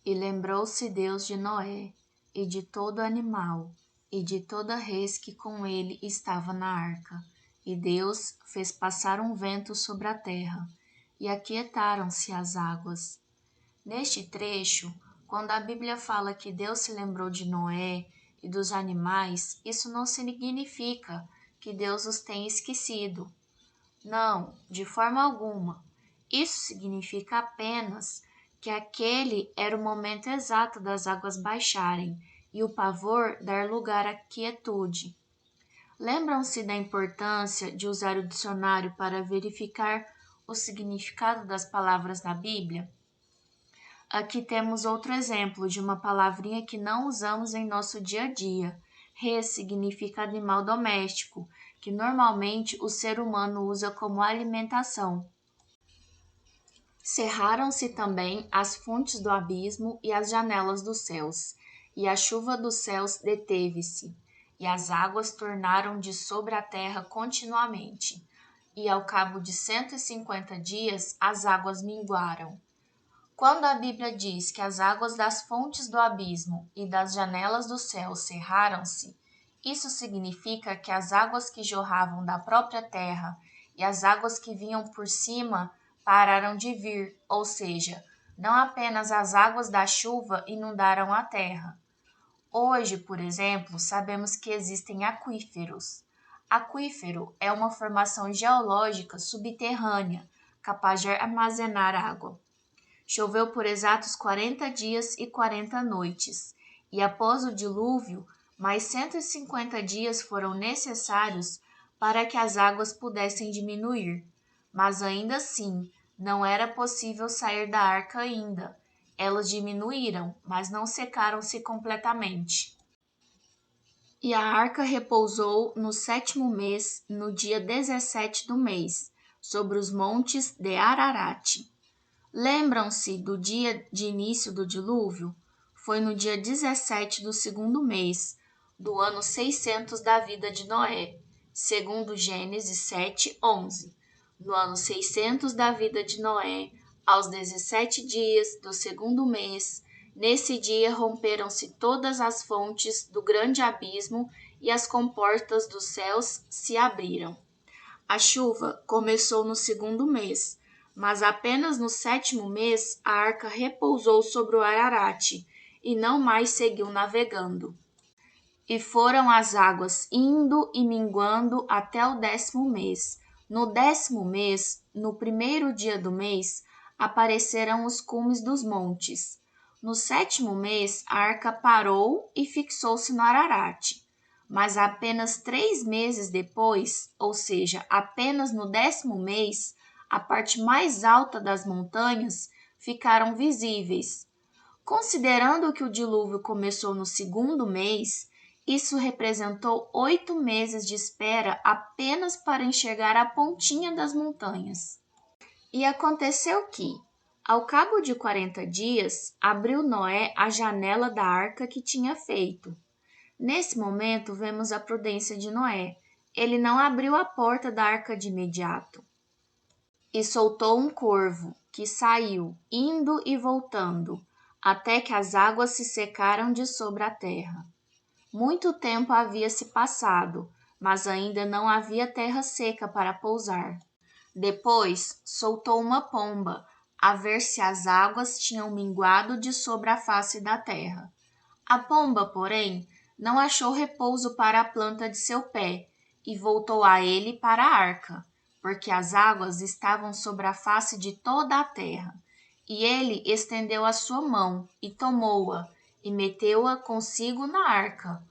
E lembrou-se Deus de Noé, e de todo animal, e de toda res que com ele estava na arca. E Deus fez passar um vento sobre a terra, e aquietaram-se as águas. Neste trecho, quando a Bíblia fala que Deus se lembrou de Noé e dos animais, isso não significa que Deus os tenha esquecido. Não, de forma alguma. Isso significa apenas que aquele era o momento exato das águas baixarem e o pavor dar lugar à quietude. Lembram-se da importância de usar o dicionário para verificar o significado das palavras na Bíblia? Aqui temos outro exemplo de uma palavrinha que não usamos em nosso dia a dia. Res significa animal doméstico, que normalmente o ser humano usa como alimentação. Cerraram-se também as fontes do abismo e as janelas dos céus, e a chuva dos céus deteve-se, e as águas tornaram de sobre a terra continuamente. E ao cabo de 150 dias as águas minguaram. Quando a Bíblia diz que as águas das fontes do abismo e das janelas do céu cerraram-se, isso significa que as águas que jorravam da própria terra e as águas que vinham por cima pararam de vir, ou seja, não apenas as águas da chuva inundaram a terra. Hoje, por exemplo, sabemos que existem aquíferos. Aquífero é uma formação geológica subterrânea capaz de armazenar água. Choveu por exatos 40 dias e 40 noites, e após o dilúvio, mais 150 dias foram necessários para que as águas pudessem diminuir. Mas ainda assim, não era possível sair da arca ainda. Elas diminuíram, mas não secaram-se completamente. E a arca repousou no 7º mês, no dia 17 do mês, sobre os montes de Ararat. Lembram-se do dia de início do dilúvio? Foi no dia 17 do 2º mês, do ano 600 da vida de Noé, segundo Gênesis 7:11. No ano 600 da vida de Noé, aos 17 dias do 2º mês, nesse dia romperam-se todas as fontes do grande abismo e as comportas dos céus se abriram. A chuva começou no 2º mês, mas apenas no 7º mês a arca repousou sobre o Ararat e não mais seguiu navegando. E foram as águas indo e minguando até o 10º mês. No 10º mês, no 1º dia do mês, apareceram os cumes dos montes. No 7º mês, a arca parou e fixou-se no Ararat. Mas apenas 3 meses depois, ou seja, apenas no 10º mês, a parte mais alta das montanhas ficaram visíveis. Considerando que o dilúvio começou no 2º mês, isso representou 8 meses de espera apenas para enxergar a pontinha das montanhas. E aconteceu que, ao cabo de 40 dias, abriu Noé a janela da arca que tinha feito. Nesse momento, vemos a prudência de Noé. Ele não abriu a porta da arca de imediato. E soltou um corvo, que saiu, indo e voltando, até que as águas se secaram de sobre a terra. Muito tempo havia se passado, mas ainda não havia terra seca para pousar. Depois, soltou uma pomba, a ver se as águas tinham minguado de sobre a face da terra. A pomba, porém, não achou repouso para a planta de seu pé e voltou a ele para a arca, porque as águas estavam sobre a face de toda a terra. E ele estendeu a sua mão e tomou-a e meteu-a consigo na arca.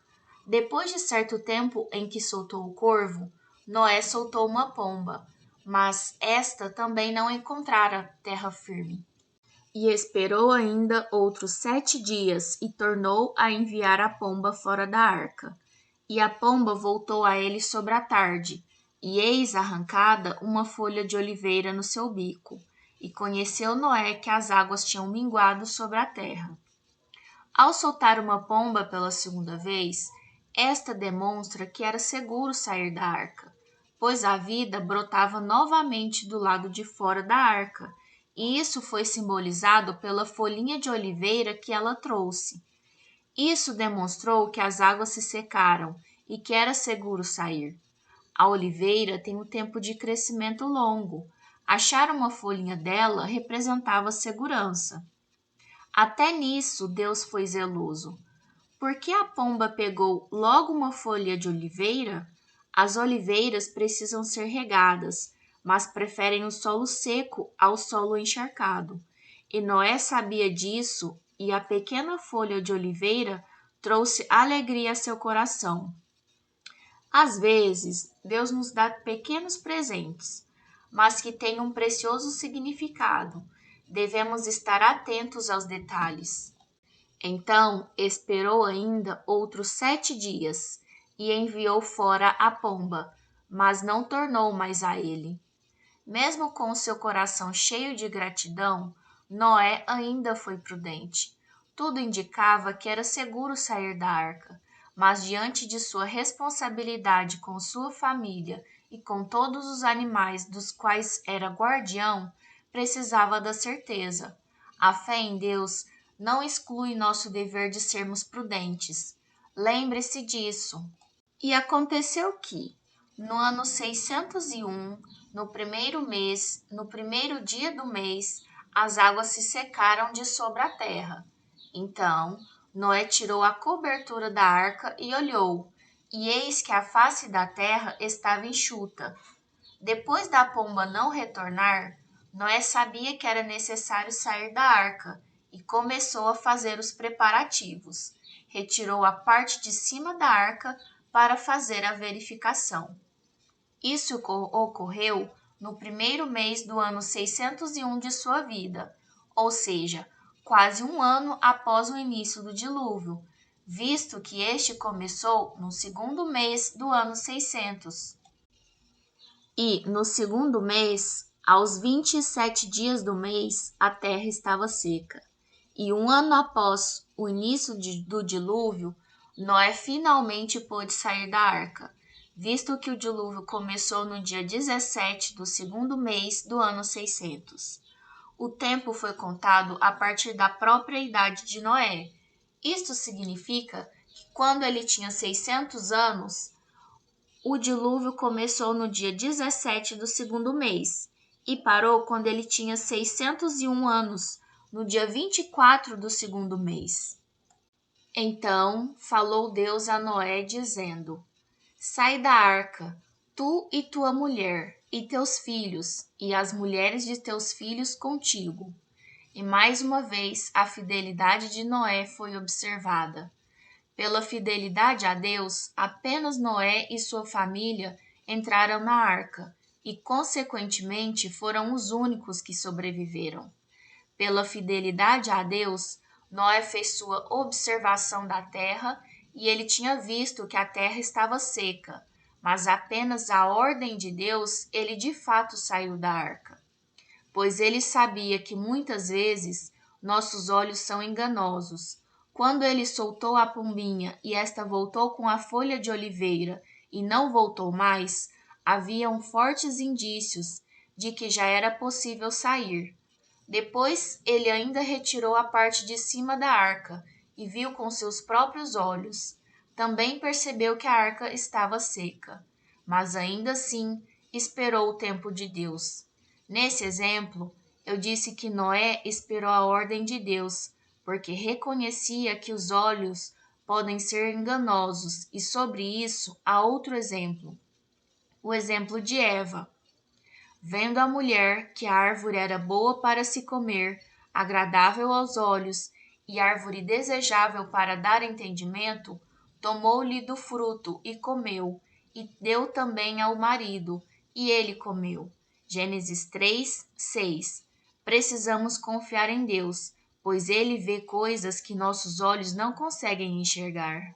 Depois de certo tempo em que soltou o corvo, Noé soltou uma pomba, mas esta também não encontrara terra firme. E esperou ainda outros 7 dias e tornou a enviar a pomba fora da arca. E a pomba voltou a ele sobre a tarde, e eis arrancada uma folha de oliveira no seu bico. E conheceu Noé que as águas tinham minguado sobre a terra. Ao soltar uma pomba pela segunda vez, esta demonstra que era seguro sair da arca, pois a vida brotava novamente do lado de fora da arca, e isso foi simbolizado pela folhinha de oliveira que ela trouxe. Isso demonstrou que as águas se secaram e que era seguro sair. A oliveira tem um tempo de crescimento longo. Achar uma folhinha dela representava segurança. Até nisso Deus foi zeloso. Por que a pomba pegou logo uma folha de oliveira? As oliveiras precisam ser regadas, mas preferem o solo seco ao solo encharcado. E Noé sabia disso, e a pequena folha de oliveira trouxe alegria a seu coração. Às vezes, Deus nos dá pequenos presentes, mas que têm um precioso significado. Devemos estar atentos aos detalhes. Então esperou ainda outros 7 dias e enviou fora a pomba, mas não tornou mais a ele. Mesmo com seu coração cheio de gratidão, Noé ainda foi prudente. Tudo indicava que era seguro sair da arca, mas diante de sua responsabilidade com sua família e com todos os animais dos quais era guardião, precisava da certeza. A fé em Deus não exclui nosso dever de sermos prudentes. Lembre-se disso. E aconteceu que, no ano 601, no primeiro mês, no primeiro dia do mês, as águas se secaram de sobre a terra. Então, Noé tirou a cobertura da arca e olhou, e eis que a face da terra estava enxuta. Depois da pomba não retornar, Noé sabia que era necessário sair da arca e começou a fazer os preparativos. Retirou a parte de cima da arca para fazer a verificação. Isso ocorreu no primeiro mês do ano 601 de sua vida, ou seja, quase um ano após o início do dilúvio, visto que este começou no segundo mês do ano 600. E, no segundo mês, aos 27 dias do mês, a terra estava seca. E um ano após o início do dilúvio, Noé finalmente pôde sair da arca, visto que o dilúvio começou no dia 17 do segundo mês do ano 600. O tempo foi contado a partir da própria idade de Noé. Isto significa que quando ele tinha 600 anos, o dilúvio começou no dia 17 do segundo mês e parou quando ele tinha 601 anos, no dia 24 do segundo mês. Então falou Deus a Noé, dizendo: Sai da arca, tu e tua mulher, e teus filhos, e as mulheres de teus filhos contigo. E mais uma vez a fidelidade de Noé foi observada. Pela fidelidade a Deus, apenas Noé e sua família entraram na arca e, consequentemente, foram os únicos que sobreviveram. Pela fidelidade a Deus, Noé fez sua observação da terra e ele tinha visto que a terra estava seca, mas apenas à ordem de Deus ele de fato saiu da arca. Pois ele sabia que muitas vezes nossos olhos são enganosos. Quando ele soltou a pombinha e esta voltou com a folha de oliveira e não voltou mais, haviam fortes indícios de que já era possível sair. Depois ele ainda retirou a parte de cima da arca e viu com seus próprios olhos. Também percebeu que a arca estava seca, mas ainda assim esperou o tempo de Deus. Nesse exemplo, eu disse que Noé esperou a ordem de Deus, porque reconhecia que os olhos podem ser enganosos, e sobre isso há outro exemplo. O exemplo de Eva. Vendo a mulher que a árvore era boa para se comer, agradável aos olhos e árvore desejável para dar entendimento, tomou-lhe do fruto e comeu, e deu também ao marido, e ele comeu. Gênesis 3, 6. Precisamos confiar em Deus, pois ele vê coisas que nossos olhos não conseguem enxergar.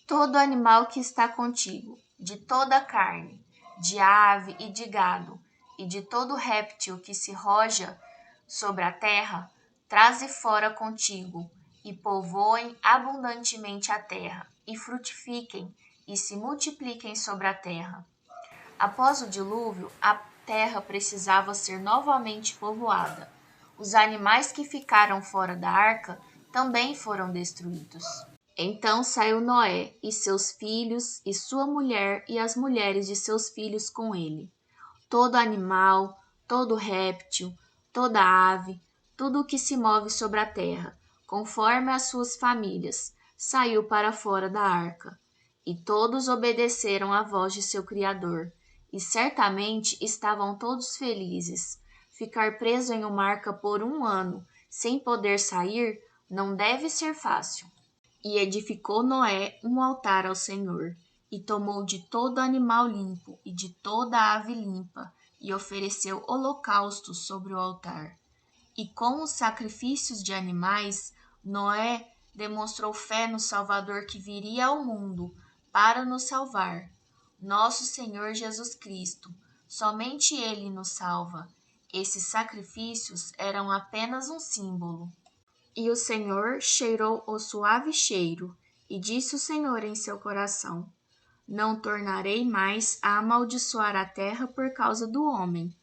Todo animal que está contigo, de toda a carne, de ave e de gado, e de todo réptil que se roja sobre a terra, traze fora contigo, e povoem abundantemente a terra, e frutifiquem, e se multipliquem sobre a terra. Após o dilúvio, a terra precisava ser novamente povoada. Os animais que ficaram fora da arca também foram destruídos. Então saiu Noé e seus filhos, e sua mulher, e as mulheres de seus filhos com ele. Todo animal, todo réptil, toda ave, tudo o que se move sobre a terra, conforme as suas famílias, saiu para fora da arca. E todos obedeceram à voz de seu Criador, e certamente estavam todos felizes. Ficar preso em uma arca por 1 ano, sem poder sair, não deve ser fácil. E edificou Noé um altar ao Senhor, e tomou de todo animal limpo e de toda ave limpa, e ofereceu holocaustos sobre o altar. E com os sacrifícios de animais, Noé demonstrou fé no Salvador que viria ao mundo para nos salvar, nosso Senhor Jesus Cristo. Somente Ele nos salva. Esses sacrifícios eram apenas um símbolo. E o Senhor cheirou o suave cheiro, e disse o Senhor em seu coração: Não tornarei mais a amaldiçoar a terra por causa do homem,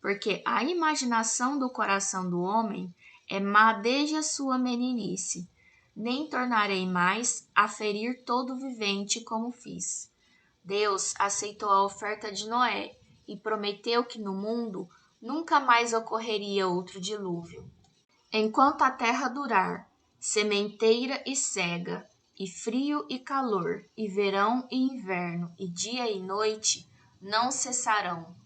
porque a imaginação do coração do homem é má desde a sua meninice. Nem tornarei mais a ferir todo vivente como fiz. Deus aceitou a oferta de Noé e prometeu que no mundo nunca mais ocorreria outro dilúvio. Enquanto a terra durar, sementeira e cega, e frio e calor, e verão e inverno, e dia e noite, não cessarão.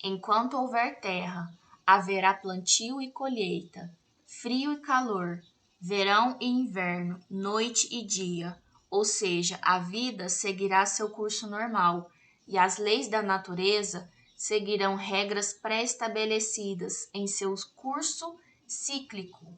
Enquanto houver terra, haverá plantio e colheita, frio e calor, verão e inverno, noite e dia. Ou seja, a vida seguirá seu curso normal, e as leis da natureza seguirão regras pré-estabelecidas em seu curso cíclico.